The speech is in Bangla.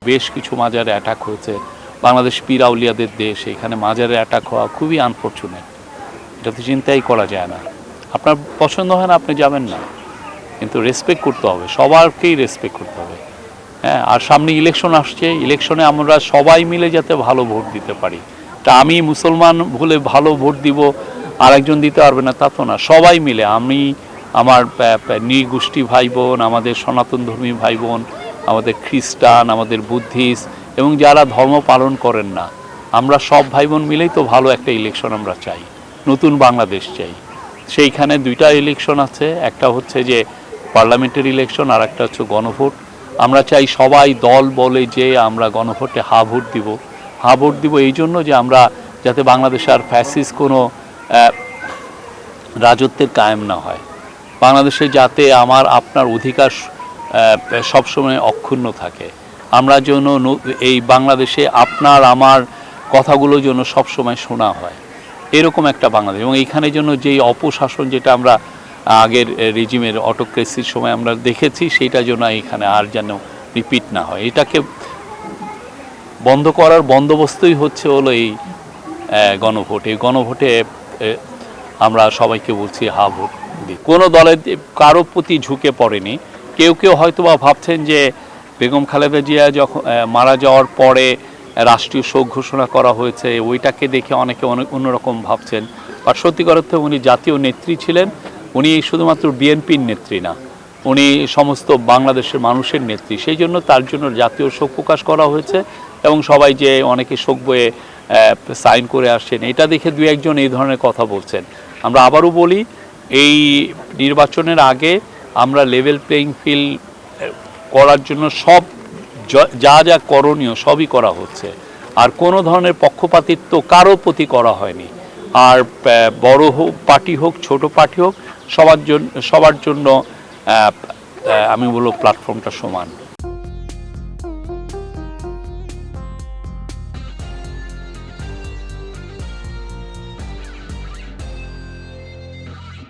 বেশ কিছু মাজারে অ্যাটাক হয়েছে। বাংলাদেশ পীর আউলিয়াদের দেশ, এখানে মাজারে অ্যাটাক হওয়া খুবই আনফরচুনেট। এটা তো চিন্তাই করা যায় না। আপনার পছন্দ হয় না, আপনি যাবেন না, কিন্তু রেসপেক্ট করতে হবে, সবারকেই রেসপেক্ট করতে হবে। হ্যাঁ, আর সামনে ইলেকশন আসছে, ইলেকশনে আমরা সবাই মিলে যাতে ভালো ভোট দিতে পারি। তা আমি মুসলমান বলে ভালো ভোট দিব, আরেকজন দিতে পারবে না তা তো না। সবাই মিলে, আমি, আমার নৃগোষ্ঠী ভাই বোন, আমাদের সনাতন ধর্মী ভাই বোন, আমাদের খ্রিস্টান, আমাদের বুদ্ধিস্ট এবং যারা ধর্ম পালন করেন না, আমরা সব ভাই বোন মিলেই তো ভালো একটা ইলেকশন আমরা চাই, নতুন বাংলাদেশ চাই। সেইখানে দুইটা ইলেকশন আছে, একটা হচ্ছে যে পার্লামেন্টের ইলেকশন, আর একটা হচ্ছে গণভোট। আমরা চাই সবাই দল বলে যে আমরা গণভোটে হা ভোট দিব এই জন্য যে আমরা যাতে বাংলাদেশে আর ফ্যাসিস্ট কোনো রাজত্বের কায়েম না হয়, বাংলাদেশে যাতে আমার আপনার অধিকার সবসময় অক্ষুণ্ণ থাকে, আমরা যেন এই বাংলাদেশে আপনার আমার কথাগুলো যেন সবসময় শোনা হয়, এরকম একটা বাংলাদেশ। এবং এইখানে জন্য যেই অপশাসন যেটা আমরা আগের রেজিমের অটোক্রেসির সময় আমরা দেখেছি, সেইটা যেন এখানে আর যেন রিপিট না হয়, এটাকে বন্ধ করার বন্দোবস্তই হচ্ছে হলো এই গণভোট। এই গণভোটে আমরা সবাইকে বলছি হা ভোট দিই। কোনো দলের কারো প্রতি ঝুঁকে পড়েনি। কেউ হয়তো বা ভাবছেন যে বেগম খালেদা জিয়া যখন মারা যাওয়ার পরে রাষ্ট্রীয় শোক ঘোষণা করা হয়েছে, ওইটাকে দেখে অনেকে অন্যরকম ভাবছেন। আর সত্যিকার অর্থে উনি জাতীয় নেত্রী ছিলেন। উনি শুধুমাত্র বিএনপির নেত্রী না, উনি সমস্ত বাংলাদেশের মানুষের নেত্রী। সেই জন্য তার জন্য জাতীয় শোক প্রকাশ করা হয়েছে এবং সবাই যে অনেকে শোক বইয়ে সাইন করে আসছেন, এটা দেখে দু একজন এই ধরনের কথা বলছেন। আমরা আবারও বলি, এই নির্বাচনের আগে আমরা লেভেল প্লেইং ফিল্ড করার জন্য সব যা যা করণীয় সবই করা হচ্ছে। আর কোনো ধরনের পক্ষপাতিত্ব কারো প্রতি করা হয়নি। আর বড় হোক পার্টি হোক, ছোট পার্টি হোক, সবার জন্য আমি বলবো প্ল্যাটফর্মটা সমান।